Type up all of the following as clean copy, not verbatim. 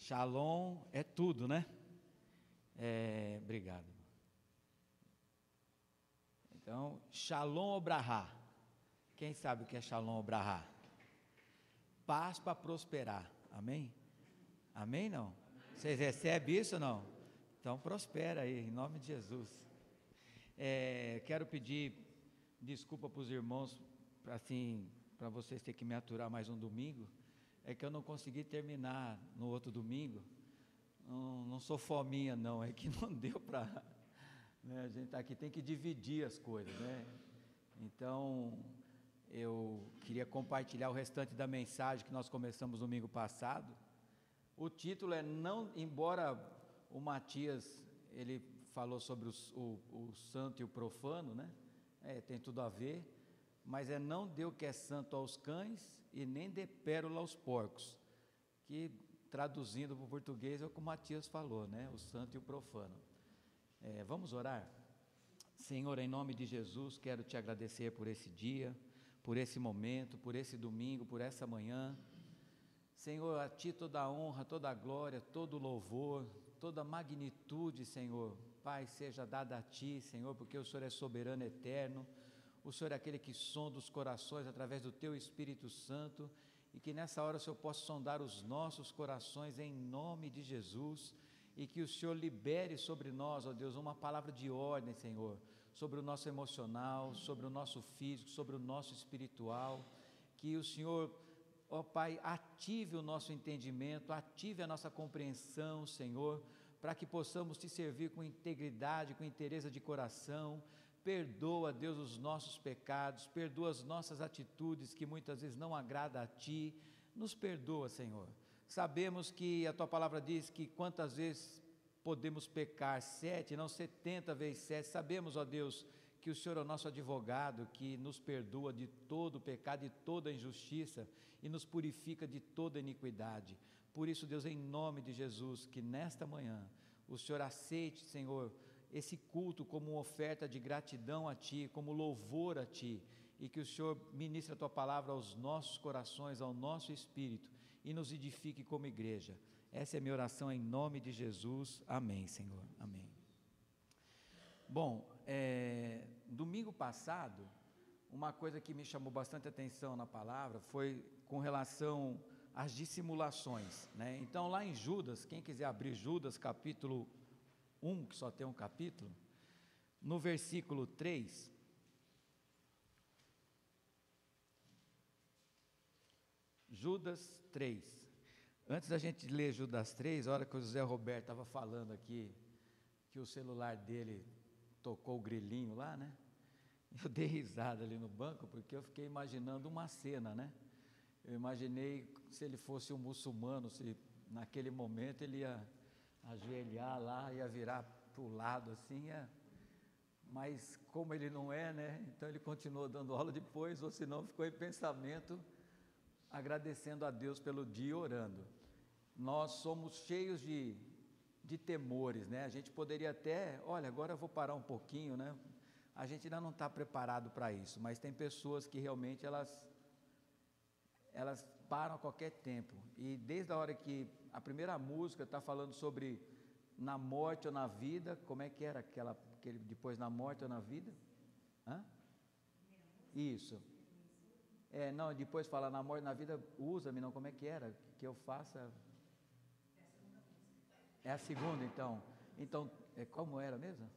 Shalom é tudo, né? Obrigado. Então, Shalom Obrahá. Quem sabe o que é Shalom Obrahá? Paz para prosperar. Amém? Amém, não? Vocês recebem isso ou não? Então, prospera aí, em nome de Jesus. Quero pedir desculpa para os irmãos, assim, para vocês terem que me aturar mais um domingo. É que eu não consegui terminar no outro domingo. Não sou fominha, não. É que não deu para... Né, a gente está aqui, tem que dividir as coisas, né? Então, eu queria compartilhar o restante da mensagem que nós começamos domingo passado. O título é não, embora o Matias, ele falou sobre o santo e o profano, né? Tem tudo a ver, mas não dê o que é santo aos cães e nem dê pérola aos porcos, que traduzindo para o português é o que o Matias falou, né? O santo e o profano. Vamos orar? Senhor, em nome de Jesus, quero te agradecer por esse dia, por esse momento, por esse domingo, por essa manhã. Senhor, a Ti toda a honra, toda a glória, todo o louvor, toda a magnitude, Senhor, Pai, seja dada a Ti, Senhor, porque o Senhor é soberano eterno, o Senhor é aquele que sonda os corações através do Teu Espírito Santo, e que nessa hora o Senhor possa sondar os nossos corações em nome de Jesus, e que o Senhor libere sobre nós, ó Deus, uma palavra de ordem, Senhor, sobre o nosso emocional, sobre o nosso físico, sobre o nosso espiritual, que o Senhor, ó Pai, ative o nosso entendimento, ative a nossa compreensão, Senhor, para que possamos Te servir com integridade, com inteireza de coração. Perdoa, Deus, os nossos pecados, perdoa as nossas atitudes que muitas vezes não agradam a Ti, nos perdoa, Senhor. Sabemos que a Tua palavra diz que quantas vezes podemos pecar, 7, não 70 vezes 7, sabemos, ó Deus, que o Senhor é o nosso advogado, que nos perdoa de todo o pecado e toda a injustiça, e nos purifica de toda iniquidade. Por isso, Deus, em nome de Jesus, que nesta manhã, o Senhor aceite, Senhor, esse culto como uma oferta de gratidão a Ti, como louvor a Ti, e que o Senhor ministre a Tua palavra aos nossos corações, ao nosso espírito, e nos edifique como igreja. Essa é a minha oração em nome de Jesus, amém, Senhor, amém. Bom, domingo passado, uma coisa que me chamou bastante atenção na palavra, foi com relação às dissimulações, né? Então lá em Judas, quem quiser abrir Judas capítulo 1, que só tem um capítulo, no versículo 3, Judas 3, antes da gente ler Judas 3, a hora que o José Roberto estava falando aqui, que o celular dele tocou o grilinho lá, né, eu dei risada ali no banco, porque eu fiquei imaginando uma cena, né, eu imaginei se ele fosse um muçulmano, se naquele momento ele ia ajoelhar lá, ia virar para o lado assim, mas como ele não é, né, então ele continuou dando aula depois, ou senão ficou em pensamento, agradecendo a Deus pelo dia e orando. Nós somos cheios de temores, né, a gente poderia até, olha, agora eu vou parar um pouquinho, né, a gente ainda não está preparado para isso, mas tem pessoas que realmente elas param a qualquer tempo, e desde a hora que a primeira música está falando sobre na morte ou na vida, como é que era aquele depois na morte ou na vida? Isso. Não, depois fala na morte, na vida, usa-me, não, como é que era? Que eu faça... É a segunda, então. Então, como era mesmo?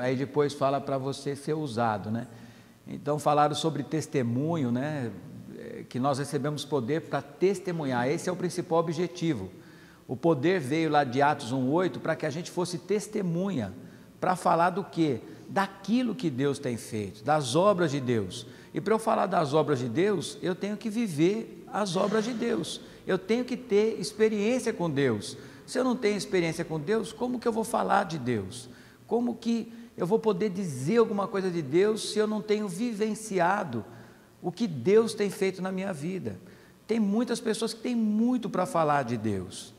Aí depois fala para você ser usado, né? Então falaram sobre testemunho, né? Que nós recebemos poder para testemunhar, esse é o principal objetivo. O poder veio lá de Atos 1:8 para que a gente fosse testemunha, para falar do quê? Daquilo que Deus tem feito, das obras de Deus. E para eu falar das obras de Deus, eu tenho que viver as obras de Deus, eu tenho que ter experiência com Deus. Se eu não tenho experiência com Deus, como que eu vou falar de Deus? Como que eu vou poder dizer alguma coisa de Deus se eu não tenho vivenciado o que Deus tem feito na minha vida? Tem muitas pessoas que têm muito para falar de Deus,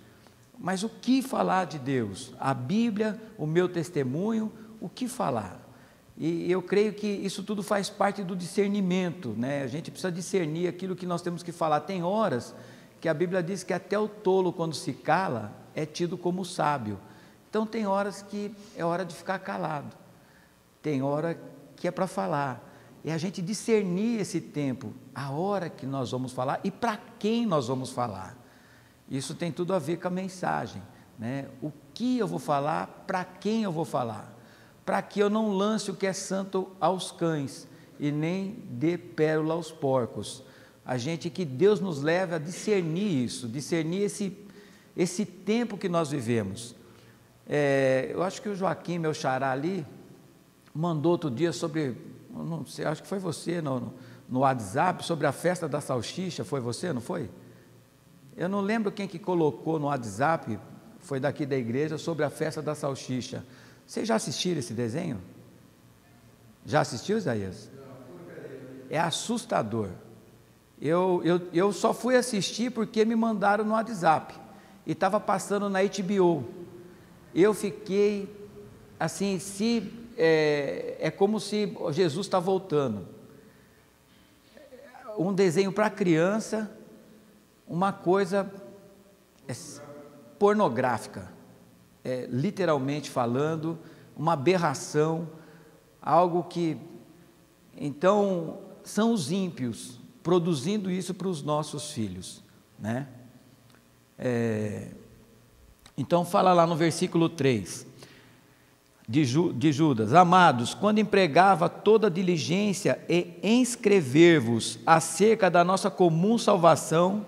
mas o que falar de Deus? A Bíblia, o meu testemunho, o que falar? E eu creio que isso tudo faz parte do discernimento, né? A gente precisa discernir aquilo que nós temos que falar. Tem horas que a Bíblia diz que até o tolo, quando se cala, é tido como sábio. Então tem horas que é hora de ficar calado, tem hora que é para falar. E a gente discernir esse tempo, a hora que nós vamos falar e para quem nós vamos falar. Isso tem tudo a ver com a mensagem, né? O que eu vou falar, para quem eu vou falar, para que eu não lance o que é santo aos cães e nem dê pérola aos porcos. Que Deus nos leve a discernir isso, discernir esse tempo que nós vivemos. Eu acho que o Joaquim, meu xará ali, mandou outro dia sobre, não sei, acho que foi você no WhatsApp, sobre a festa da salsicha. Foi você, não foi? Eu não lembro quem que colocou no WhatsApp, foi daqui da igreja, sobre a festa da salsicha. Vocês já assistiram esse desenho? Já assistiu, Isaías? É assustador. Eu só fui assistir porque me mandaram no WhatsApp e estava passando na HBO. Eu fiquei assim, é como se Jesus está voltando. Um desenho para criança, uma coisa pornográfica, literalmente falando, uma aberração, algo que... Então, são os ímpios produzindo isso para os nossos filhos, né? Então fala lá no versículo 3 de Judas: amados, quando empregava toda diligência em inscrever-vos acerca da nossa comum salvação,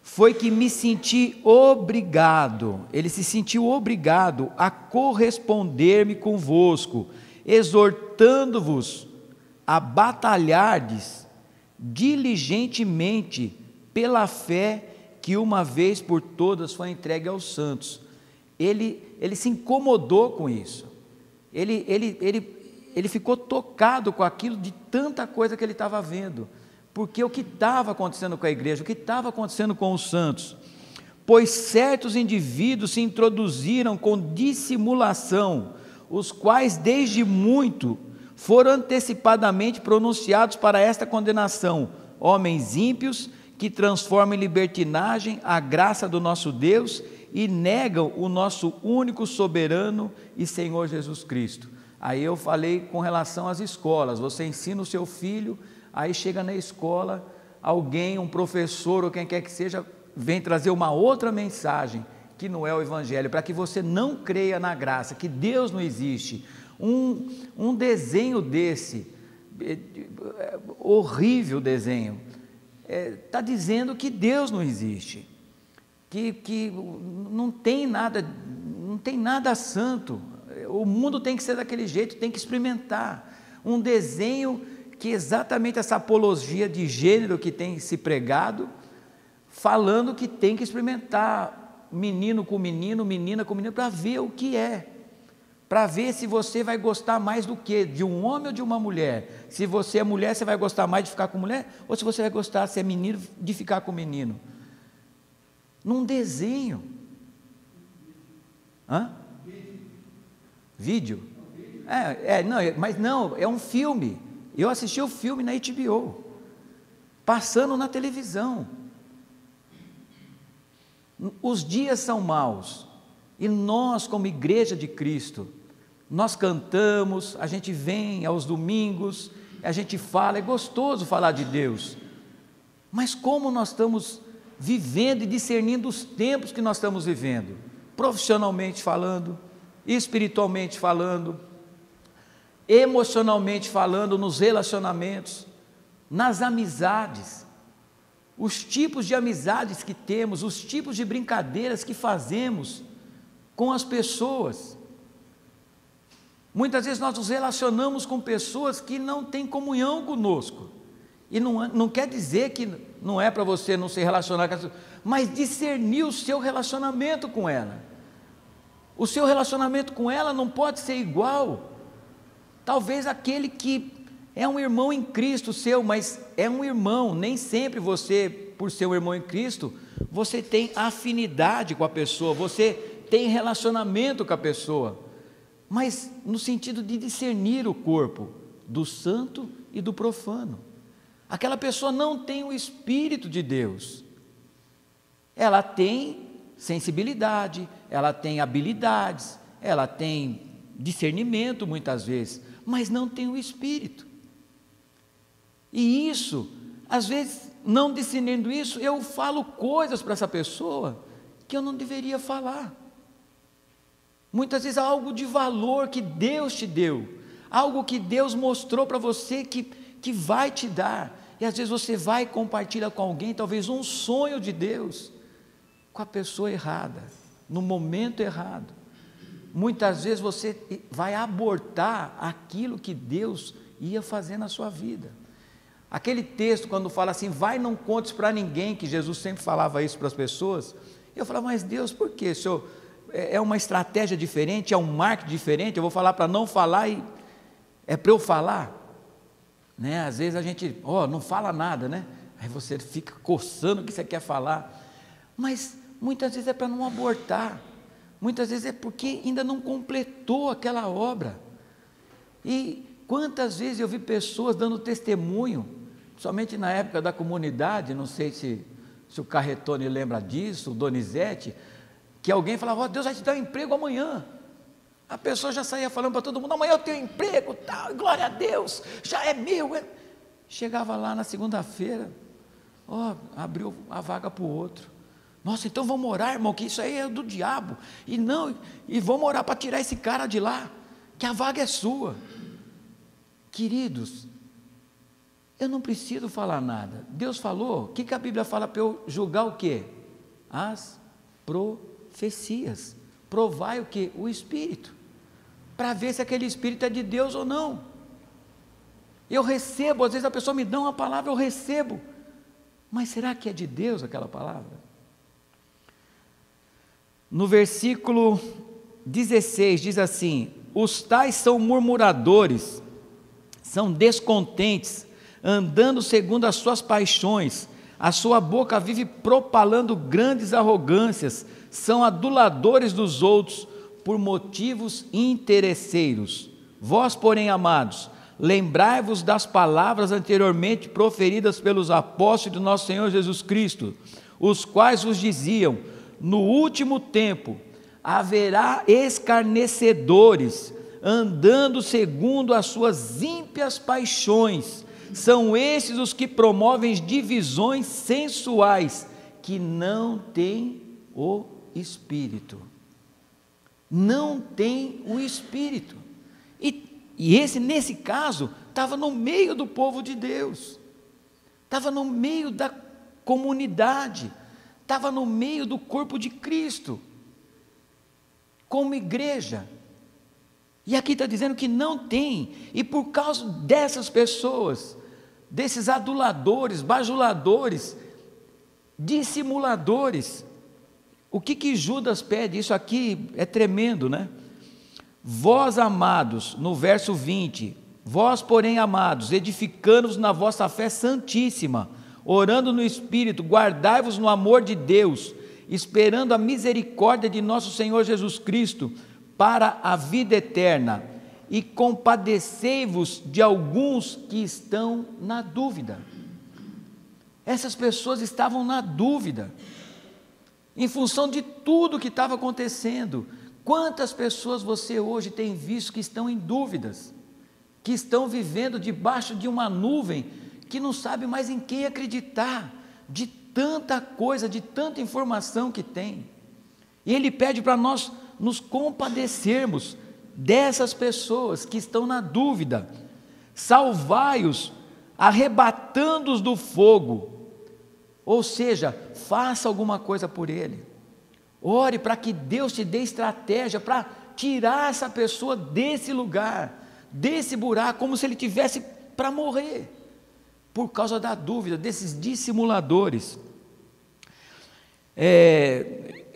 foi que me senti obrigado, ele se sentiu obrigado a corresponder-me convosco, exortando-vos a batalhardes diligentemente pela fé que uma vez por todas foi entregue aos santos. Ele se incomodou com isso, ele ficou tocado com aquilo, de tanta coisa que ele estava vendo, porque o que estava acontecendo com a igreja, o que estava acontecendo com os santos, pois certos indivíduos se introduziram com dissimulação, os quais desde muito foram antecipadamente pronunciados para esta condenação, homens ímpios que transformam em libertinagem a graça do nosso Deus e negam o nosso único soberano e Senhor Jesus Cristo. Aí eu falei com relação às escolas, você ensina o seu filho, aí chega na escola, alguém, um professor ou quem quer que seja, vem trazer uma outra mensagem, que não é o Evangelho, para que você não creia na graça, que Deus não existe. Um desenho desse, horrível desenho, está dizendo que Deus não existe, que não tem nada santo, o mundo tem que ser daquele jeito, tem que experimentar. Um desenho que exatamente essa apologia de gênero que tem se pregado, falando que tem que experimentar menino com menino, menina com menino, para ver o que é, para ver se você vai gostar mais do que, de um homem ou de uma mulher. Se você é mulher, você vai gostar mais de ficar com mulher, ou se você vai gostar, se é menino, de ficar com menino. Num desenho. Vídeo? Mas não, é um filme. Eu assisti o filme na HBO, passando na televisão. Os dias são maus, e nós, como igreja de Cristo, nós cantamos, a gente vem aos domingos, a gente fala, é gostoso falar de Deus, mas como nós estamos vivendo e discernindo os tempos que nós estamos vivendo, profissionalmente falando, espiritualmente falando, emocionalmente falando, nos relacionamentos, nas amizades, os tipos de amizades que temos, os tipos de brincadeiras que fazemos com as pessoas. Muitas vezes nós nos relacionamos com pessoas que não têm comunhão conosco, e não quer dizer que não é para você não se relacionar com essa, mas discernir o seu relacionamento com ela. O seu relacionamento com ela não pode ser igual, talvez aquele que é um irmão em Cristo seu, mas é um irmão, nem sempre você, por ser um irmão em Cristo, você tem afinidade com a pessoa, você tem relacionamento com a pessoa. mas no sentido de discernir o corpo do santo e do profano. Aquela pessoa não tem o Espírito de Deus. Ela tem sensibilidade, ela tem habilidades, ela tem discernimento muitas vezes, mas não tem o Espírito. E isso, às vezes, não discernindo isso, eu falo coisas para essa pessoa que eu não deveria falar. Muitas vezes algo de valor que Deus te deu, algo que Deus mostrou para você que vai te dar, e às vezes você vai compartilhar com alguém, talvez um sonho de Deus, com a pessoa errada, no momento errado. Muitas vezes você vai abortar aquilo que Deus ia fazer na sua vida. Aquele texto, quando fala assim, vai, não contes para ninguém, que Jesus sempre falava isso para as pessoas, eu falava, mas Deus, por quê? Senhor, é uma estratégia diferente, é um marketing diferente, eu vou falar para não falar e é para eu falar? Né? Às vezes a gente, não fala nada, né? Aí você fica coçando o que você quer falar, mas muitas vezes é para não abortar, muitas vezes é porque ainda não completou aquela obra. E quantas vezes eu vi pessoas dando testemunho, somente na época da comunidade, não sei se o Carretone lembra disso, o Donizete, que alguém falava, Deus vai te dar um emprego amanhã. A pessoa já saía falando para todo mundo, amanhã eu tenho emprego, tal, glória a Deus, já é meu. Chegava lá na segunda-feira, abriu a vaga para o outro. Nossa, então vamos orar, irmão, que isso aí é do diabo. E vamos orar para tirar esse cara de lá, que a vaga é sua. Queridos, eu não preciso falar nada. Deus falou, o que a Bíblia fala para eu julgar o quê? As profecias. Provai o quê? O Espírito. Para ver se aquele Espírito é de Deus ou não. Eu recebo, às vezes a pessoa me dá uma palavra, eu recebo. Mas será que é de Deus aquela palavra? No versículo 16 diz assim, os tais são murmuradores, são descontentes, andando segundo as suas paixões, a sua boca vive propalando grandes arrogâncias, são aduladores dos outros por motivos interesseiros. Vós, porém, amados, lembrai-vos das palavras anteriormente proferidas pelos apóstolos do nosso Senhor Jesus Cristo, os quais vos diziam, no último tempo haverá escarnecedores, andando segundo as suas ímpias paixões, são esses os que promovem divisões sensuais, que não têm o Espírito. Não tem o Espírito. E esse, nesse caso, estava no meio do povo de Deus, estava no meio da comunidade, estava no meio do corpo de Cristo, como igreja. E aqui está dizendo que não tem, e por causa dessas pessoas, desses aduladores, bajuladores, dissimuladores, o que Judas pede? Isso aqui é tremendo, né? Vós amados, no verso 20, vós porém amados, edificando-vos na vossa fé santíssima, orando no Espírito, guardai-vos no amor de Deus, esperando a misericórdia de nosso Senhor Jesus Cristo, para a vida eterna, e compadecei-vos de alguns que estão na dúvida. Essas pessoas estavam na dúvida, em função de tudo que estava acontecendo. Quantas pessoas você hoje tem visto que estão em dúvidas, que estão vivendo debaixo de uma nuvem, que não sabe mais em quem acreditar, de tanta coisa, de tanta informação que tem. E ele pede para nós nos compadecermos dessas pessoas que estão na dúvida, salvai-os, arrebatando-os do fogo, ou seja, faça alguma coisa por ele, ore para que Deus te dê estratégia para tirar essa pessoa desse lugar, desse buraco, como se ele tivesse para morrer, por causa da dúvida, desses dissimuladores.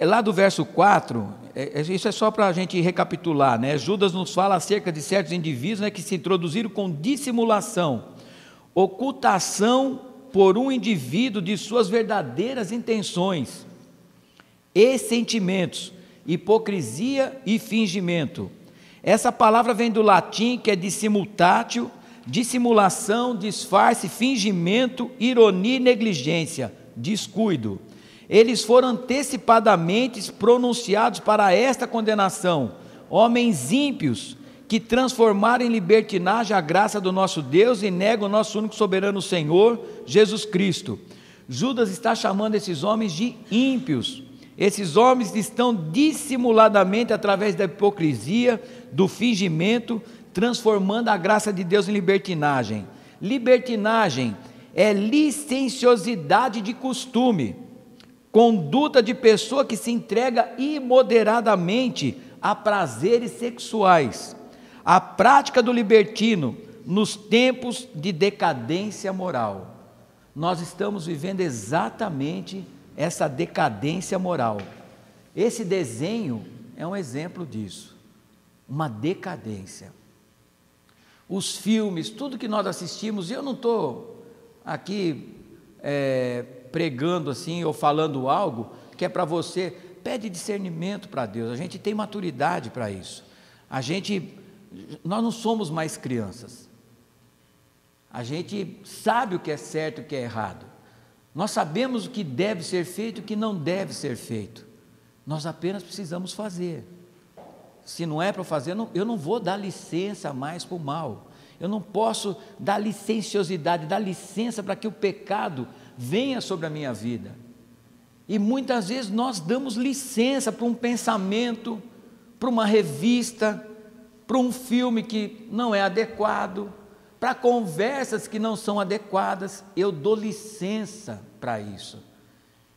Lá do verso 4, isso é só para a gente recapitular, né? Judas nos fala acerca de certos indivíduos, né, que se introduziram com dissimulação, ocultação por um indivíduo de suas verdadeiras intenções e sentimentos, hipocrisia e fingimento. Essa palavra vem do latim, que é dissimutatio, dissimulação, disfarce, fingimento, ironia e negligência, descuido. Eles foram antecipadamente pronunciados para esta condenação, homens ímpios que transformaram em libertinagem a graça do nosso Deus e negam o nosso único soberano Senhor, Jesus Cristo. Judas está chamando esses homens de ímpios. Esses homens estão dissimuladamente, através da hipocrisia, do fingimento, transformando a graça de Deus em libertinagem. Libertinagem é licenciosidade de costume, conduta de pessoa que se entrega imoderadamente a prazeres sexuais. A prática do libertino nos tempos de decadência moral. Nós estamos vivendo exatamente essa decadência moral. Esse desenho é um exemplo disso, uma decadência. Os filmes, tudo que nós assistimos, e eu não estou aqui pregando assim ou falando algo que é para você, pede discernimento para Deus, a gente tem maturidade para isso, nós não somos mais crianças, a gente sabe o que é certo e o que é errado, nós sabemos o que deve ser feito e o que não deve ser feito, nós apenas precisamos fazer. Se não é para fazer, eu não vou dar licença mais para o mal, eu não posso dar licenciosidade, dar licença para que o pecado venha sobre a minha vida. E muitas vezes nós damos licença para um pensamento, para uma revista, para um filme que não é adequado, para conversas que não são adequadas, eu dou licença para isso,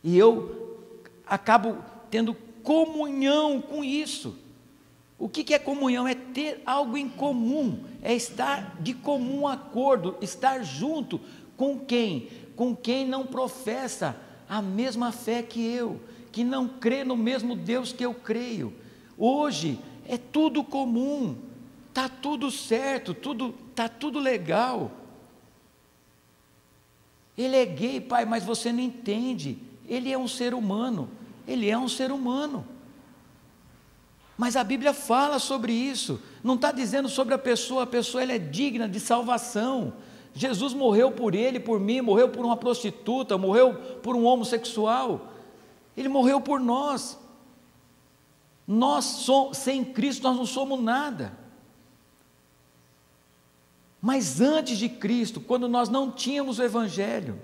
e eu acabo tendo comunhão com isso. O que é comunhão? É ter algo em comum, é estar de comum acordo, estar junto com quem? Com quem não professa a mesma fé que eu, que não crê no mesmo Deus que eu creio. Hoje é tudo comum, está tudo certo, está tudo legal. Ele é gay, pai, mas você não entende, ele é um ser humano, Mas a Bíblia fala sobre isso, não está dizendo sobre a pessoa ela é digna de salvação. Jesus morreu por ele, por mim, morreu por uma prostituta, morreu por um homossexual, ele morreu por nós. Sem Cristo nós não somos nada. Mas antes de Cristo, quando nós não tínhamos o Evangelho,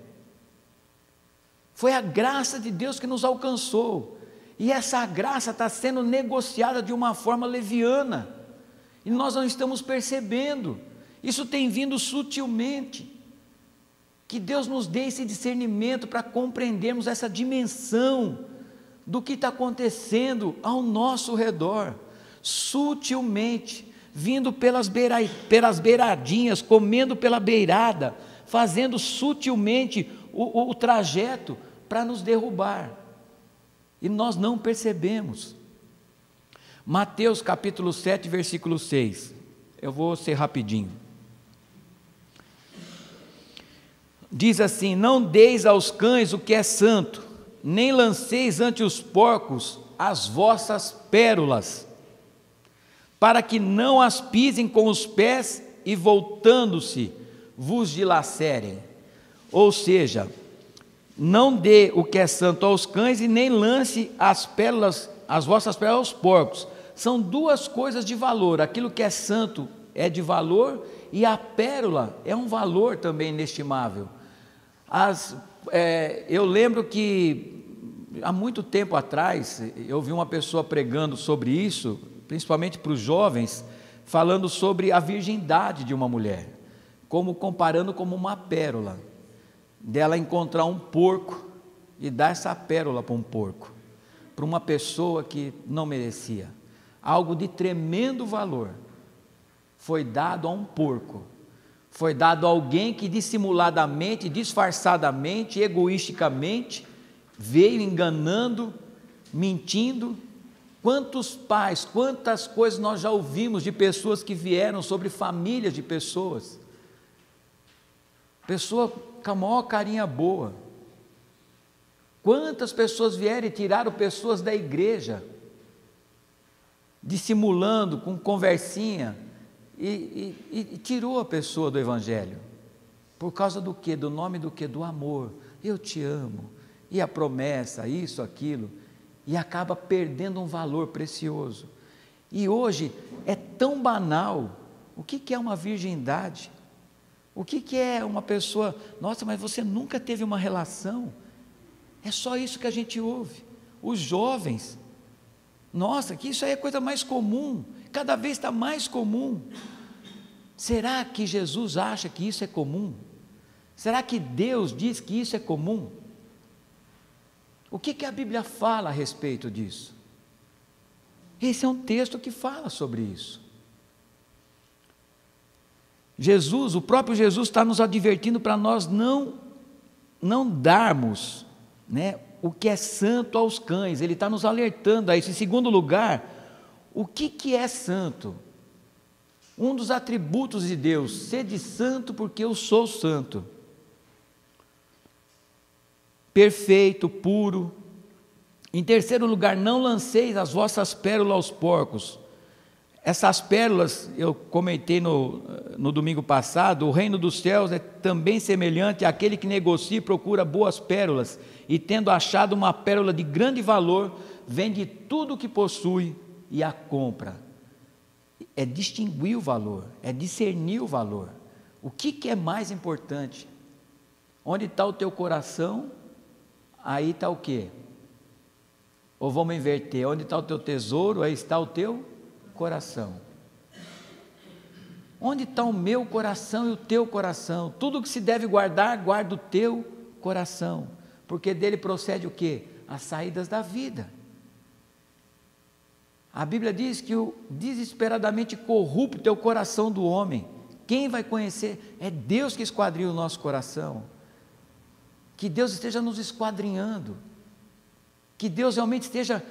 foi a graça de Deus que nos alcançou, e essa graça está sendo negociada de uma forma leviana, e nós não estamos percebendo, isso tem vindo sutilmente. Que Deus nos dê esse discernimento para compreendermos essa dimensão do que está acontecendo ao nosso redor, sutilmente, vindo pelas beiradinhas, comendo pela beirada, fazendo sutilmente o trajeto para nos derrubar, e nós não percebemos. Mateus capítulo 7, versículo 6, eu vou ser rapidinho. Diz assim: não deis aos cães o que é santo, nem lanceis ante os porcos as vossas pérolas, para que não as pisem com os pés e voltando-se vos dilacerem. Ou seja, não dê o que é santo aos cães e nem lance as vossas pérolas aos porcos. São duas coisas de valor, aquilo que é santo é de valor e a pérola é um valor também inestimável. Eu lembro que há muito tempo atrás eu vi uma pessoa pregando sobre isso, principalmente para os jovens, falando sobre a virgindade de uma mulher, comparando como uma pérola, dela encontrar um porco e dar essa pérola para um porco, para uma pessoa que não merecia. Algo de tremendo valor foi dado a um porco, foi dado a alguém que dissimuladamente, disfarçadamente, egoisticamente, veio enganando, mentindo. Quantos pais, quantas coisas nós já ouvimos de pessoas que vieram sobre famílias de pessoas, pessoa com a maior carinha boa. Quantas pessoas vieram e tiraram pessoas da igreja, dissimulando, com conversinha, e tirou a pessoa do Evangelho. Por causa do quê? Do nome do quê? Do amor. Eu te amo. E a promessa, isso, aquilo. E acaba perdendo um valor precioso. E hoje é tão banal. O que é uma virgindade? O que é uma pessoa? Nossa, mas você nunca teve uma relação? É só isso que a gente ouve. Os jovens, nossa, que isso aí é a coisa mais comum, cada vez está mais comum. Será que Jesus acha que isso é comum? Será que Deus diz que isso é comum? O que a Bíblia fala a respeito disso? Esse é um texto que fala sobre isso. Jesus, o próprio Jesus está nos advertindo para nós não darmos, né, o que é santo aos cães. Ele está nos alertando a isso. Em segundo lugar, o que é santo? Um dos atributos de Deus: sede santo porque eu sou santo. Perfeito, puro. Em terceiro lugar, não lanceis as vossas pérolas aos porcos. Essas pérolas, eu comentei no domingo passado, o reino dos céus é também semelhante àquele que negocia e procura boas pérolas, e tendo achado uma pérola de grande valor, vende tudo o que possui e a compra. É distinguir o valor, é discernir o valor. O que é mais importante? Onde está o teu coração, aí está o quê? Ou vamos inverter, onde está o teu tesouro, aí está o teu coração. Onde está o meu coração e o teu coração? Tudo que se deve guardar, guarda o teu coração, porque dele procede o quê? As saídas da vida. A Bíblia diz que o desesperadamente corrupto é o coração do homem. Quem vai conhecer? É Deus que esquadrinha o nosso coração. Que Deus esteja nos esquadrinhando, que Deus realmente esteja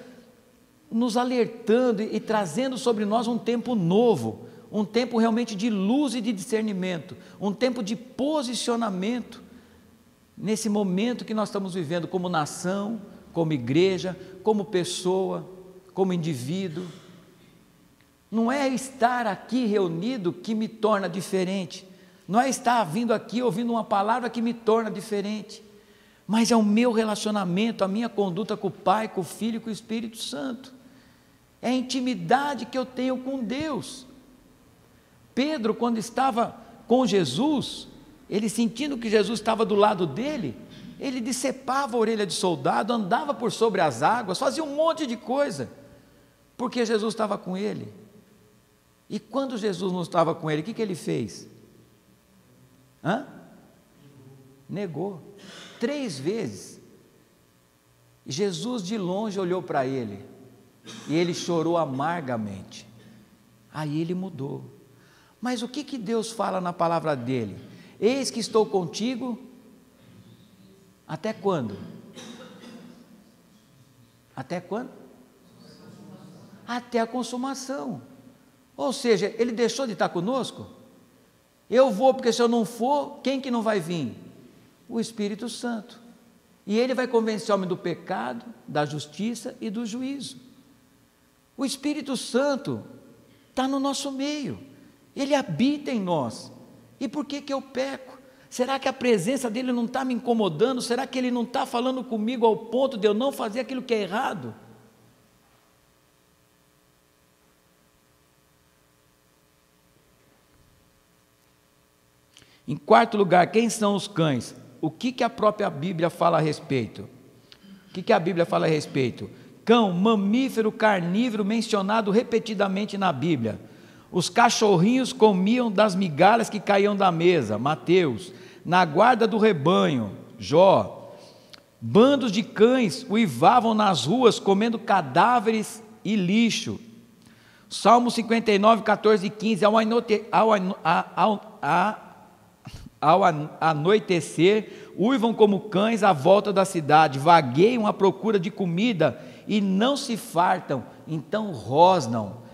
nos alertando e trazendo sobre nós um tempo novo, um tempo realmente de luz e de discernimento, um tempo de posicionamento nesse momento que nós estamos vivendo como nação, como igreja, como pessoa, como indivíduo. Não é estar aqui reunido que me torna diferente, não é estar vindo aqui ouvindo uma palavra que me torna diferente, mas é o meu relacionamento, a minha conduta com o Pai, com o Filho e com o Espírito Santo. É a intimidade que eu tenho com Deus. Pedro, quando estava com Jesus, ele sentindo que Jesus estava do lado dele, ele decepava a orelha de soldado, andava por sobre as águas, fazia um monte de coisa, porque Jesus estava com ele. E quando Jesus não estava com ele, o que ele fez? Negou. 3 vezes. Jesus de longe olhou para ele, e ele chorou amargamente. Aí ele mudou. Mas o que Deus fala na palavra dele? Eis que estou contigo, até quando? Até quando? Até a consumação. Ou seja, ele deixou de estar conosco? Eu vou, porque se eu não for, quem que não vai vir? O Espírito Santo. E ele vai convencer o homem do pecado, da justiça e do juízo. O Espírito Santo está no nosso meio, ele habita em nós. E por que eu peco? Será que a presença dele não está me incomodando? Será que ele não está falando comigo ao ponto de eu não fazer aquilo que é errado? Em quarto lugar, quem são os cães? O que a própria Bíblia fala a respeito? O que a Bíblia fala a respeito? Cão, mamífero carnívoro mencionado repetidamente na Bíblia. Os cachorrinhos comiam das migalhas que caíam da mesa, Mateus. Na guarda do rebanho, Jó. Bandos de cães uivavam nas ruas comendo cadáveres e lixo. Salmo 59, 14 e 15. Ao anoitecer, uivam como cães à volta da cidade, vagueiam à procura de comida e não se fartam, então rosnam.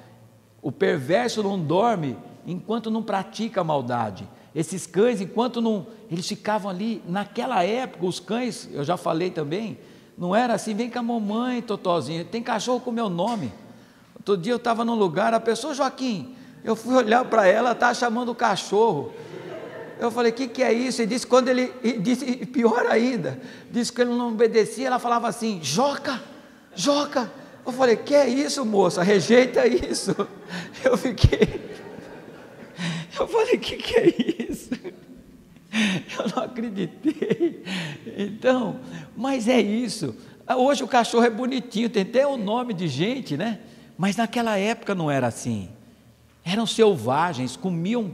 O perverso não dorme enquanto não pratica a maldade. Esses cães, enquanto não, eles ficavam ali, naquela época, os cães, eu já falei também, não era assim, vem com a mamãe, Totozinho, tem cachorro com meu nome. Outro dia eu estava num lugar, a pessoa, Joaquim, eu fui olhar para ela, estava chamando o cachorro. Eu falei, o que é isso? E disse, quando ele, e disse, pior ainda, disse que ele não obedecia, ela falava assim, Joca, Joca. Eu falei, que é isso, moça? Rejeita isso. Eu falei, que é isso? Eu não acreditei. Então, mas é isso. Hoje o cachorro é bonitinho, tem até o nome de gente, né? Mas naquela época não era assim. Eram selvagens, comiam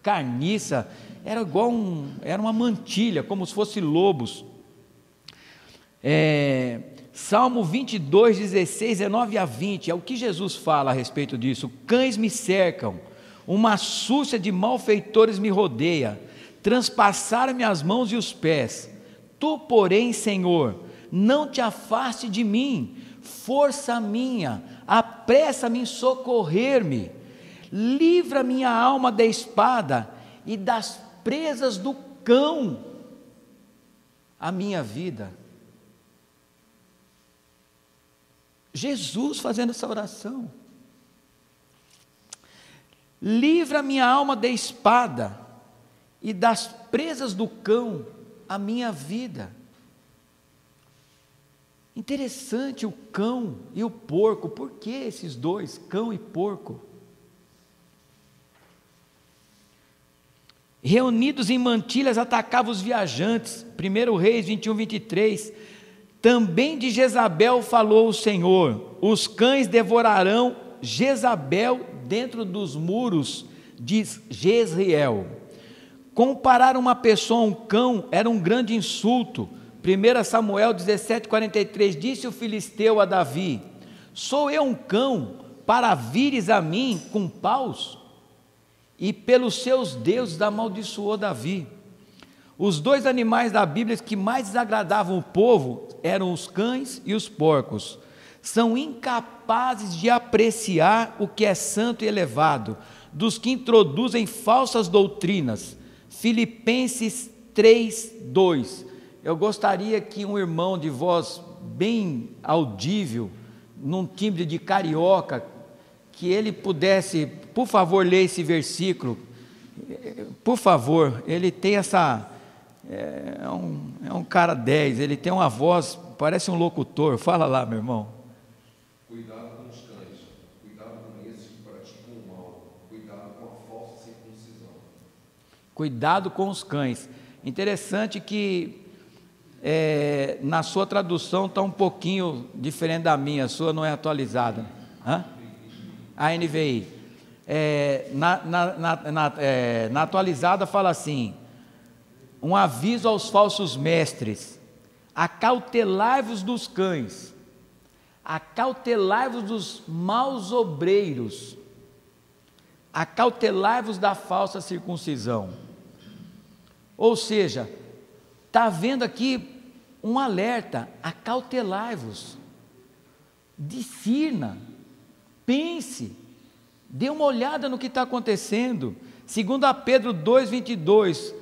carniça, era igual era uma mantilha, como se fossem lobos. Salmo 22, 16, 19 a 20, é o que Jesus fala a respeito disso. Cães me cercam, uma súcia de malfeitores me rodeia, transpassaram-me as mãos e os pés. Tu, porém, Senhor, não te afaste de mim, força minha, apressa-me em socorrer-me, livra minha alma da espada e das presas do cão, a minha vida. Jesus fazendo essa oração. Livra minha alma da espada e das presas do cão, a minha vida. Interessante o cão e o porco. Por que esses dois, cão e porco? Reunidos em mantilhas, atacavam os viajantes. 1 Reis 21, 23. Também de Jezabel falou o Senhor: os cães devorarão Jezabel dentro dos muros de Jezreel. Comparar uma pessoa a um cão era um grande insulto. 1 Samuel 17, 43, disse o filisteu a Davi: sou eu um cão para vires a mim com paus? E pelos seus deuses amaldiçoou Davi. Os dois animais da Bíblia que mais desagradavam o povo eram os cães e os porcos. São incapazes de apreciar o que é santo e elevado, dos que introduzem falsas doutrinas. Filipenses 3, 2. Eu gostaria que um irmão de voz bem audível, num timbre de carioca, que ele pudesse, por favor, ler esse versículo. Por favor, ele tem essa... É um cara 10, ele tem uma voz, parece um locutor. Fala lá, meu irmão. Cuidado com os cães, cuidado com esses que praticam o mal, cuidado com a falsa circuncisão. Cuidado com os cães. Interessante que na sua tradução está um pouquinho diferente da minha, a sua não é atualizada. Hã? A NVI. Na atualizada fala assim: um aviso aos falsos mestres, acautelai-vos dos cães, acautelai-vos dos maus obreiros, acautelai-vos da falsa circuncisão. Ou seja, está havendo aqui um alerta: acautelai-vos, discirna, pense, dê uma olhada no que está acontecendo. 2 Pedro 2,22,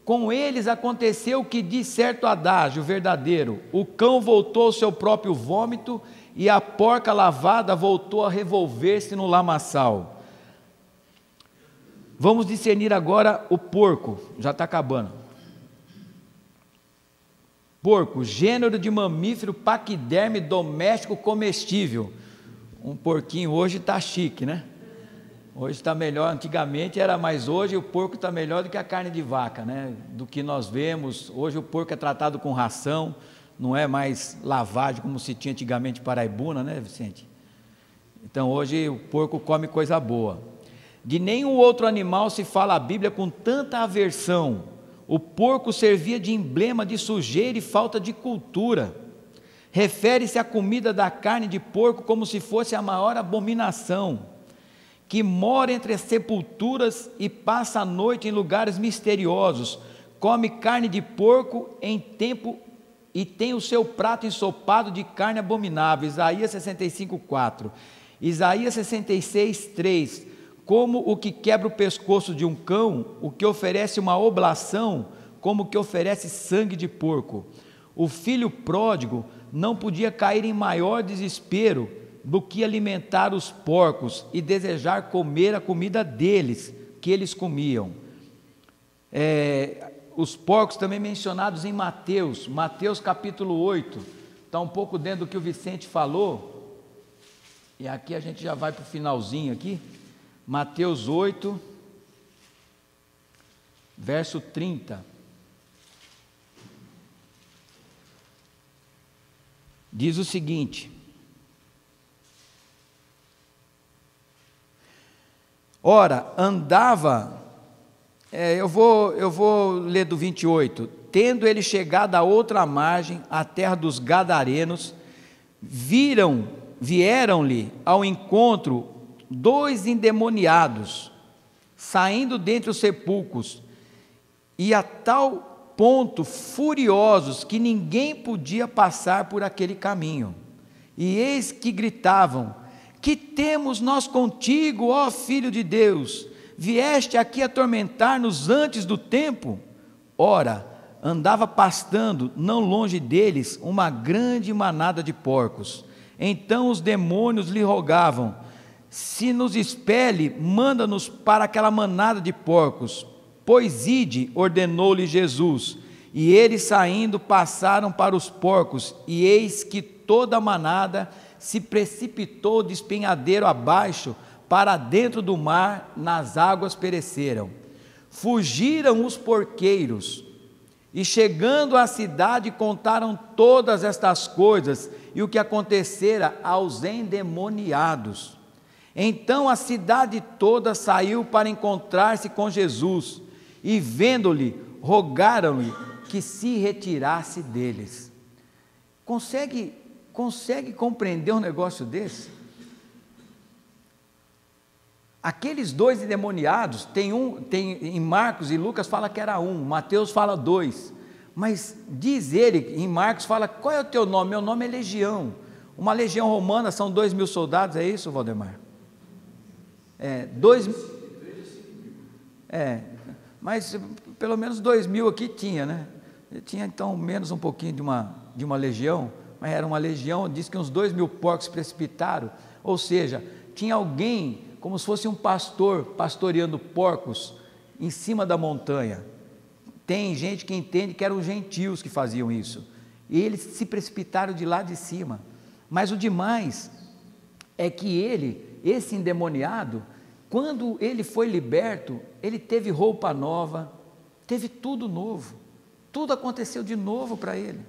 com eles aconteceu o que diz certo adágio verdadeiro: o cão voltou ao seu próprio vômito e a porca lavada voltou a revolver-se no lamaçal. Vamos discernir agora o porco, já está acabando. Porco, gênero de mamífero paquiderme doméstico comestível. Um porquinho hoje está chique, né? Hoje está melhor, antigamente era, mas hoje o porco está melhor do que a carne de vaca, né? Do que nós vemos, hoje o porco é tratado com ração, não é mais lavagem como se tinha antigamente paraibuna, né, Vicente? Então hoje o porco come coisa boa. De nenhum outro animal se fala a Bíblia com tanta aversão. O porco servia de emblema de sujeira e falta de cultura. Refere-se à comida da carne de porco como se fosse a maior abominação, que mora entre as sepulturas e passa a noite em lugares misteriosos, come carne de porco em tempo e tem o seu prato ensopado de carne abominável. Isaías 65, 4. Isaías 66, 3. Como o que quebra o pescoço de um cão, o que oferece uma oblação, como o que oferece sangue de porco. O filho pródigo não podia cair em maior desespero do que alimentar os porcos e desejar comer a comida deles, que eles comiam. Os porcos também mencionados em Mateus capítulo 8, está um pouco dentro do que o Vicente falou, e aqui a gente já vai para o finalzinho aqui, Mateus 8, verso 30, diz o seguinte: ora, andava, eu vou ler do 28, tendo ele chegado à outra margem, à terra dos Gadarenos, vieram-lhe ao encontro 2 endemoniados, saindo dentre os sepulcros, e a tal ponto furiosos que ninguém podia passar por aquele caminho. E eis que gritavam: que temos nós contigo, ó Filho de Deus? Vieste aqui atormentar-nos antes do tempo? Ora, andava pastando, não longe deles, uma grande manada de porcos. Então os demônios lhe rogavam: se nos expele, manda-nos para aquela manada de porcos. Pois ide, ordenou-lhe Jesus. E eles saindo passaram para os porcos, e eis que toda a manada se precipitou de despenhadeiro abaixo, para dentro do mar, nas águas pereceram. Fugiram os porqueiros, e chegando à cidade contaram todas estas coisas, e o que acontecera aos endemoniados. Então a cidade toda saiu para encontrar-se com Jesus, e vendo-lhe, rogaram-lhe que se retirasse deles. Consegue compreender um negócio desse? Aqueles 2 endemoniados, tem em Marcos e Lucas fala que era 1, Mateus fala 2, mas diz ele, em Marcos fala: qual é o teu nome? Meu nome é Legião. Uma legião romana são 2.000 soldados, é isso, Valdemar? 2.000, mas pelo menos 2.000 aqui tinha, né? Tinha então menos um pouquinho de uma legião, mas era uma legião. Diz que uns 2.000 porcos se precipitaram, ou seja, tinha alguém como se fosse um pastor pastoreando porcos em cima da montanha. Tem gente que entende que eram os gentios que faziam isso, e eles se precipitaram de lá de cima. Mas o demais é que esse endemoniado, quando ele foi liberto, ele teve roupa nova, teve tudo novo, tudo aconteceu de novo para ele.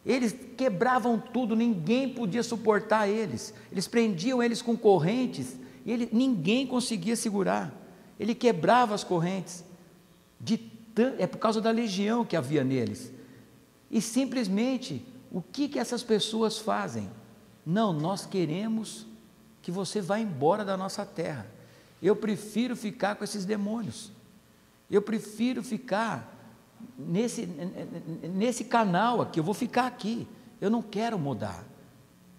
Eles quebravam tudo, ninguém podia suportar eles prendiam eles com correntes, e ninguém conseguia segurar, ele quebrava as correntes, é por causa da legião que havia neles. E simplesmente, o que essas pessoas fazem? Não, nós queremos que você vá embora da nossa terra, eu prefiro ficar com esses demônios, eu prefiro ficar nesse canal aqui, eu vou ficar aqui, eu não quero mudar,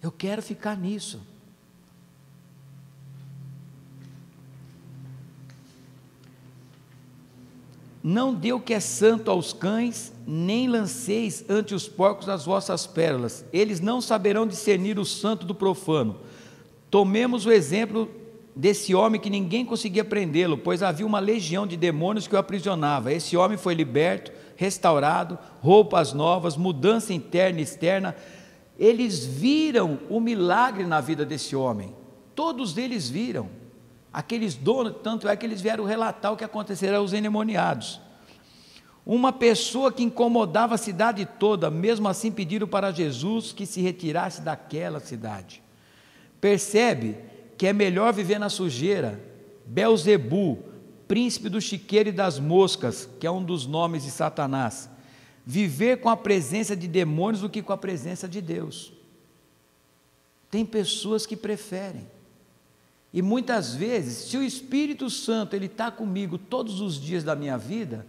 eu quero ficar nisso. Não dê o que é santo aos cães, nem lanceis ante os porcos as vossas pérolas, eles não saberão discernir o santo do profano. Tomemos o exemplo desse homem que ninguém conseguia prendê-lo, pois havia uma legião de demônios que o aprisionava. Esse homem foi liberto, restaurado, roupas novas, mudança interna e externa. Eles viram o milagre na vida desse homem, todos eles viram. Aqueles donos, tanto é que eles vieram relatar o que aconteceram aos endemoniados. Uma pessoa que incomodava a cidade toda, mesmo assim pediram para Jesus que se retirasse daquela cidade. Percebe que é melhor viver na sujeira. Belzebu, príncipe do chiqueiro e das moscas, que é um dos nomes de Satanás, viver com a presença de demônios do que com a presença de Deus. Tem pessoas que preferem. E muitas vezes, se o Espírito Santo ele está comigo todos os dias da minha vida,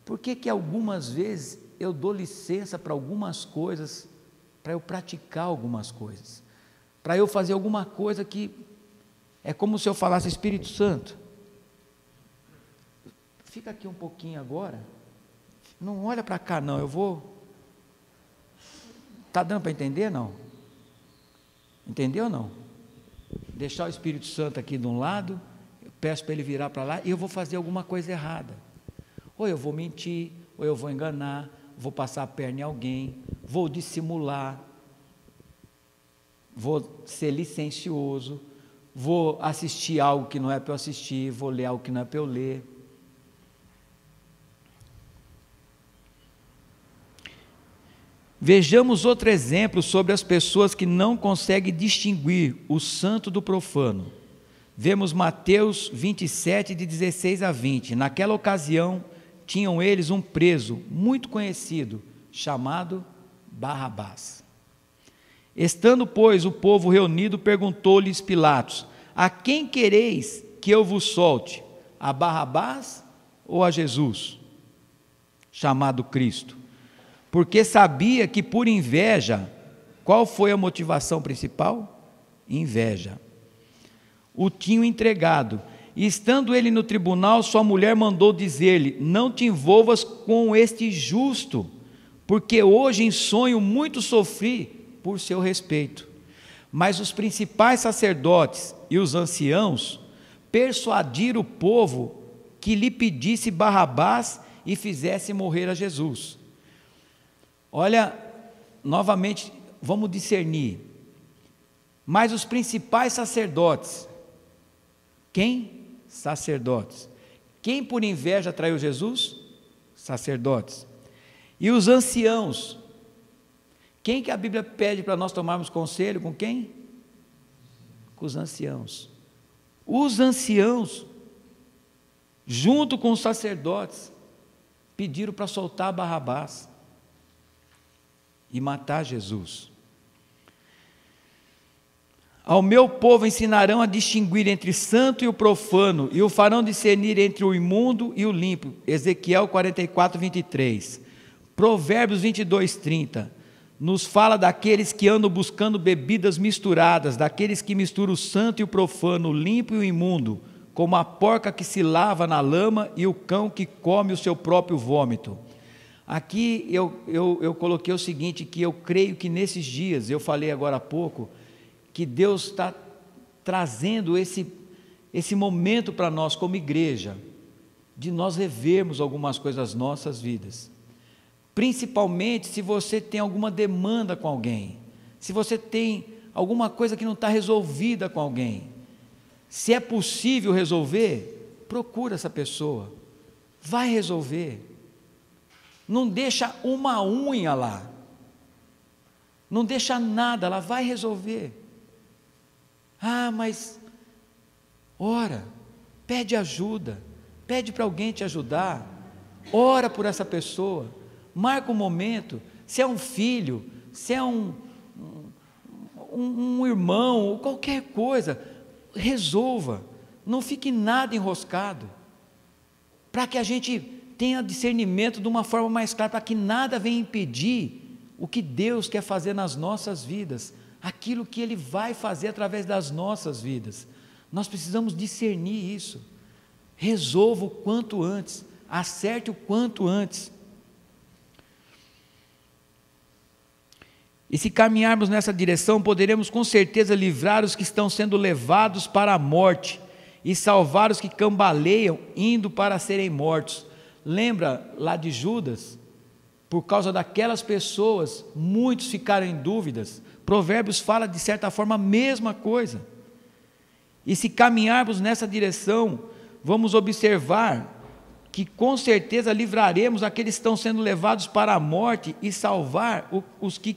por que algumas vezes eu dou licença para algumas coisas, para eu praticar algumas coisas, para eu fazer alguma coisa que é como se eu falasse: Espírito Santo, fica aqui um pouquinho agora, não olha para cá não, está dando para entender não? Entendeu ou não? Deixar o Espírito Santo aqui de um lado, eu peço para ele virar para lá e eu vou fazer alguma coisa errada. Ou eu vou mentir, ou eu vou enganar, vou passar a perna em alguém, vou dissimular, vou ser licencioso, vou assistir algo que não é para eu assistir, vou ler algo que não é para eu ler. Vejamos outro exemplo sobre as pessoas que não conseguem distinguir o santo do profano. Vemos Mateus 27, de 16 a 20. Naquela ocasião, tinham eles um preso muito conhecido, chamado Barrabás. Estando, pois, o povo reunido, perguntou-lhes Pilatos: a quem quereis que eu vos solte? A Barrabás ou a Jesus, chamado Cristo? Porque sabia que por inveja, qual foi a motivação principal? Inveja. O tinham entregado. E estando ele no tribunal, sua mulher mandou dizer-lhe: não te envolvas com este justo, porque hoje em sonho muito sofri por seu respeito. Mas os principais sacerdotes e os anciãos persuadiram o povo que lhe pedisse Barrabás e fizesse morrer a Jesus. Olha, novamente, vamos discernir. Mas os principais sacerdotes, quem? Sacerdotes. Quem por inveja traiu Jesus? Sacerdotes. E os anciãos, quem que a Bíblia pede para nós tomarmos conselho? Com quem? Com os anciãos. Os anciãos, junto com os sacerdotes, pediram para soltar Barrabás e matar Jesus. Ao meu povo ensinarão a distinguir entre santo e o profano, e o farão discernir entre o imundo e o limpo. Ezequiel 44, 23. Provérbios 22, 30. Nos fala daqueles que andam buscando bebidas misturadas, daqueles que misturam o santo e o profano, o limpo e o imundo, como a porca que se lava na lama e o cão que come o seu próprio vômito. Aqui eu coloquei o seguinte, que eu creio que nesses dias, eu falei agora há pouco, que Deus está trazendo esse momento para nós como igreja, de nós revermos algumas coisas das nossas vidas, principalmente se você tem alguma demanda com alguém, se você tem alguma coisa que não está resolvida com alguém, se é possível resolver, procura essa pessoa, vai resolver, não deixa uma unha lá, não deixa nada, ela vai resolver. Ah, mas ora, pede ajuda, pede para alguém te ajudar, ora por essa pessoa, marca um momento, se é um filho, se é um irmão, ou qualquer coisa, resolva, não fique nada enroscado, para que a gente tenha discernimento de uma forma mais clara, para que nada venha impedir o que Deus quer fazer nas nossas vidas, aquilo que Ele vai fazer através das nossas vidas. Nós precisamos discernir isso. Resolva o quanto antes, acerte o quanto antes. E se caminharmos nessa direção, poderemos com certeza livrar os que estão sendo levados para a morte e salvar os que cambaleiam indo para serem mortos. Lembra lá de Judas? Por causa daquelas pessoas, muitos ficaram em dúvidas. Provérbios fala de certa forma a mesma coisa. E se caminharmos nessa direção, vamos observar que com certeza livraremos aqueles que estão sendo levados para a morte e salvar os que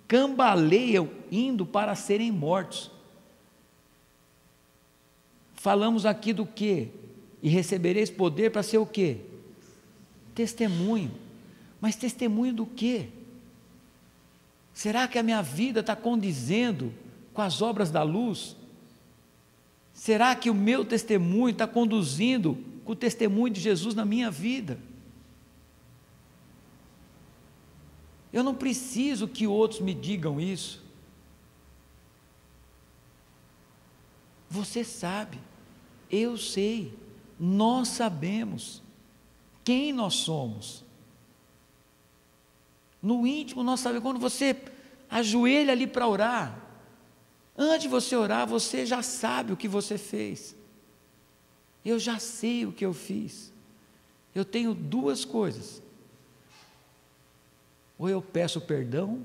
cambaleiam indo para serem mortos. Falamos aqui do quê? E recebereis poder para ser o quê? Testemunho. Mas testemunho do quê? Será que a minha vida está condizendo com as obras da luz? Será que o meu testemunho está conduzindo com o testemunho de Jesus na minha vida? Eu não preciso que outros me digam isso. Você sabe, eu sei, nós sabemos quem nós somos. No íntimo nós sabemos, quando você ajoelha ali para orar, Antes de você orar, você já sabe o que você fez. Eu já sei o que eu fiz. Eu tenho duas coisas. Ou eu peço perdão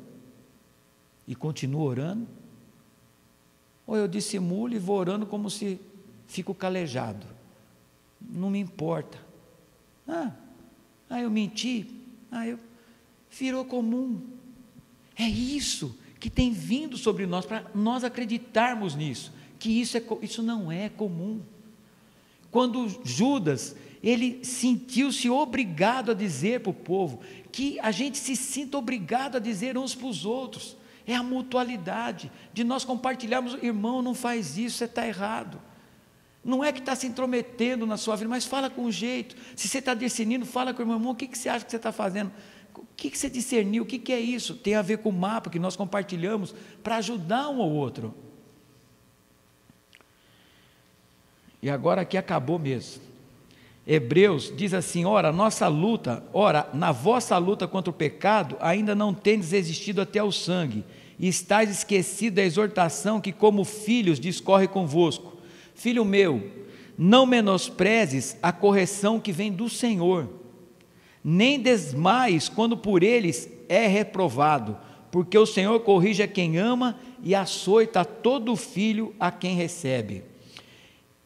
e continuo orando, ou eu dissimulo e vou orando como se fico calejado. Não me importa. Eu menti. Virou comum. É isso que tem vindo sobre nós, para nós acreditarmos nisso, que isso não é comum. Quando Judas, ele sentiu-se obrigado a dizer para o povo, que a gente se sinta obrigado a dizer uns para os outros, é a mutualidade, de nós compartilharmos, irmão, não faz isso, você está errado. Não é que está se intrometendo na sua vida, mas fala com jeito. Se você está discernindo, fala com o irmão, o que você acha que você está fazendo? O que você discerniu? O que é isso? Tem a ver com o mapa que nós compartilhamos para ajudar um ao outro. E agora aqui acabou mesmo. Hebreus diz assim: ora, na vossa luta contra o pecado, ainda não tendes resistido até ao sangue, e estáis esquecido da exortação que como filhos discorre convosco. Filho meu, não menosprezes a correção que vem do Senhor, nem desmaies quando por eles é reprovado, porque o Senhor corrige a quem ama e açoita todo filho a quem recebe.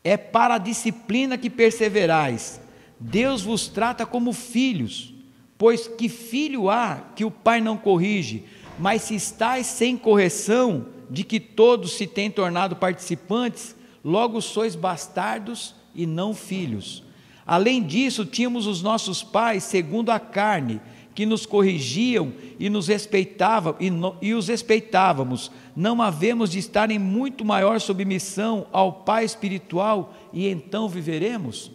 É para a disciplina que perseverais. Deus vos trata como filhos, pois que filho há que o pai não corrige? Mas se estáis sem correção, de que todos se têm tornado participantes, logo sois bastardos e não filhos. Além disso, tínhamos os nossos pais segundo a carne, que nos corrigiam e nos respeitavam, e os respeitávamos. Não havemos de estar em muito maior submissão ao Pai espiritual, e então viveremos?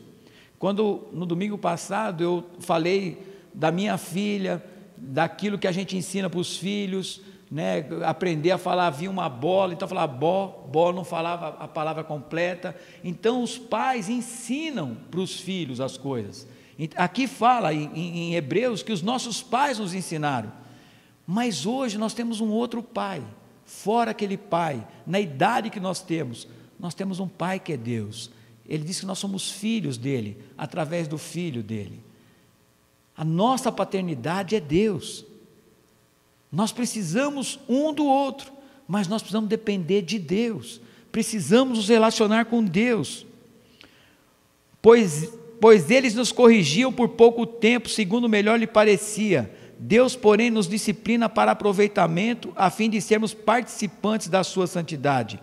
Quando no domingo passado eu falei da minha filha, daquilo que a gente ensina para os filhos, né, aprender a falar, havia uma bola, então falava bola, não falava a palavra completa. Então os pais ensinam para os filhos as coisas. Aqui fala em Hebreus que os nossos pais nos ensinaram, mas hoje nós temos um outro pai, fora aquele pai, na idade que nós temos um pai que é Deus. Ele diz que nós somos filhos dele, através do filho dele. A nossa paternidade é Deus. Nós precisamos um do outro, mas nós precisamos depender de Deus, precisamos nos relacionar com Deus, pois eles nos corrigiam por pouco tempo, segundo melhor lhe parecia. Deus, porém, nos disciplina para aproveitamento, a fim de sermos participantes da sua santidade.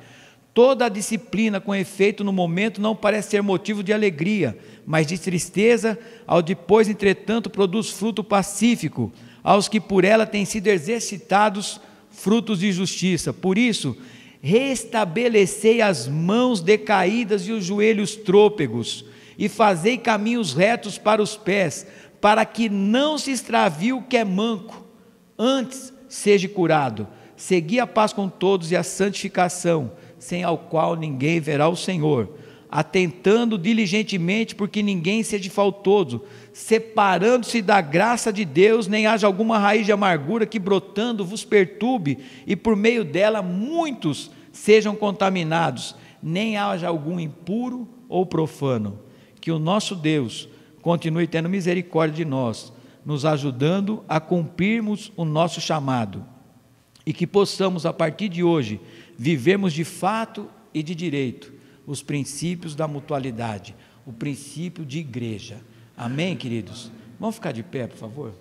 Toda a disciplina com efeito no momento não parece ser motivo de alegria, mas de tristeza, ao depois, entretanto, produz fruto pacífico, aos que por ela têm sido exercitados frutos de justiça. Por isso, restabelecei as mãos decaídas e os joelhos trôpegos, e fazei caminhos retos para os pés, para que não se extravie o que é manco, antes seja curado. Segui a paz com todos e a santificação, sem ao qual ninguém verá o Senhor, atentando diligentemente porque ninguém seja faltoso, separando-se da graça de Deus, nem haja alguma raiz de amargura que brotando vos perturbe, e por meio dela muitos sejam contaminados, nem haja algum impuro ou profano. Que o nosso Deus continue tendo misericórdia de nós, nos ajudando a cumprirmos o nosso chamado, e que possamos a partir de hoje vivermos de fato e de direito os princípios da mutualidade, o princípio de igreja. Amém, queridos? Vamos ficar de pé, por favor?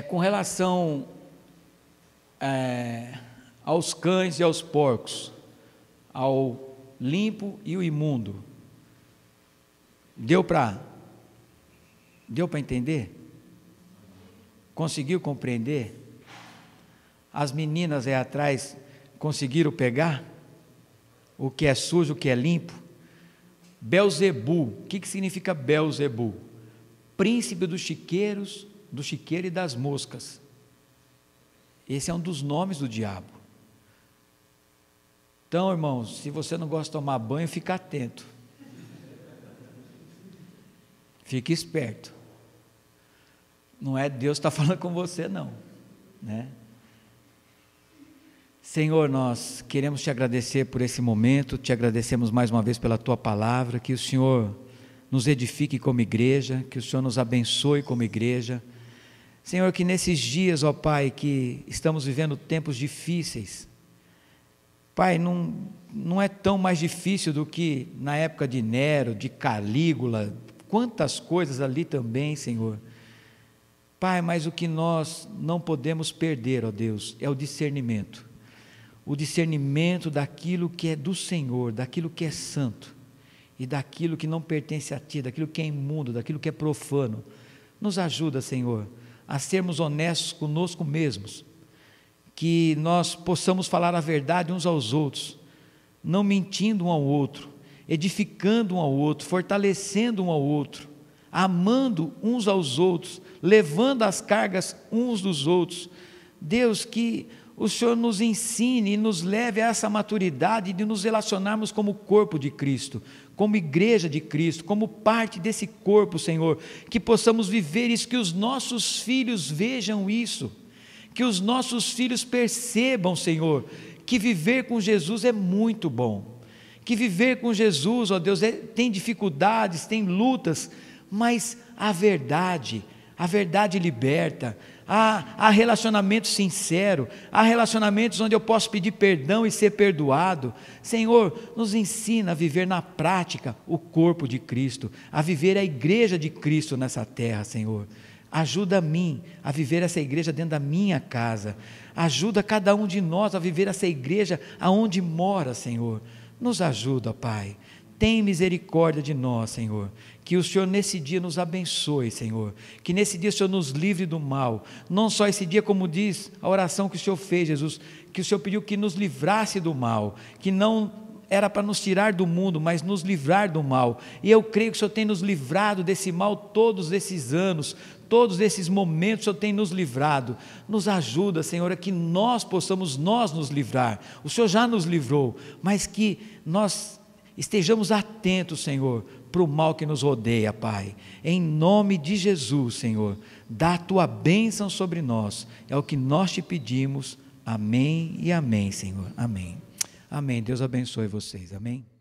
Com relação aos cães e aos porcos, ao limpo e o imundo, deu para entender? Conseguiu compreender? As meninas aí atrás conseguiram pegar o que é sujo, o que é limpo? Belzebu, o que significa Belzebu? Príncipe dos chiqueiros, do chiqueiro e das moscas. Esse é um dos nomes do diabo. Então, irmãos, se você não gosta de tomar banho, fica atento. Fique esperto. Não é Deus que está falando com você, não, né? Senhor, nós queremos te agradecer por esse momento, te agradecemos mais uma vez pela tua palavra, que o Senhor nos edifique como igreja, que o Senhor nos abençoe como igreja. Senhor, que nesses dias, ó Pai, que estamos vivendo tempos difíceis, Pai, não é tão mais difícil do que na época de Nero, de Calígula, quantas coisas ali também, Senhor. Pai, mas o que nós não podemos perder, ó Deus, é o discernimento daquilo que é do Senhor, daquilo que é santo, e daquilo que não pertence a Ti, daquilo que é imundo, daquilo que é profano. Nos ajuda, Senhor, a sermos honestos conosco mesmos, que nós possamos falar a verdade uns aos outros, não mentindo um ao outro, edificando um ao outro, fortalecendo um ao outro, amando uns aos outros, levando as cargas uns dos outros. Deus, que o Senhor nos ensine e nos leve a essa maturidade de nos relacionarmos como corpo de Cristo, como igreja de Cristo, como parte desse corpo, Senhor, que possamos viver isso, que os nossos filhos vejam isso, que os nossos filhos percebam, Senhor, que viver com Jesus é muito bom, que viver com Jesus, ó Deus, tem dificuldades, tem lutas, mas a verdade liberta. Há relacionamento sincero, há relacionamentos onde eu posso pedir perdão e ser perdoado. Senhor, nos ensina a viver na prática o corpo de Cristo, a viver a igreja de Cristo nessa terra, Senhor. Ajuda a mim a viver essa igreja dentro da minha casa, ajuda cada um de nós a viver essa igreja aonde mora, Senhor. Nos ajuda, Pai. Tem misericórdia de nós, Senhor, que o Senhor nesse dia nos abençoe, Senhor, que nesse dia o Senhor nos livre do mal, não só esse dia, como diz a oração que o Senhor fez, Jesus, que o Senhor pediu que nos livrasse do mal, que não era para nos tirar do mundo, mas nos livrar do mal, e eu creio que o Senhor tem nos livrado desse mal todos esses anos, todos esses momentos o Senhor tem nos livrado. Nos ajuda, Senhor, a que nós possamos nos livrar. O Senhor já nos livrou, mas que nós estejamos atentos, Senhor, para o mal que nos rodeia, Pai, em nome de Jesus, Senhor, dá a Tua bênção sobre nós, é o que nós te pedimos, amém e amém, Senhor, amém, amém, Deus abençoe vocês, amém.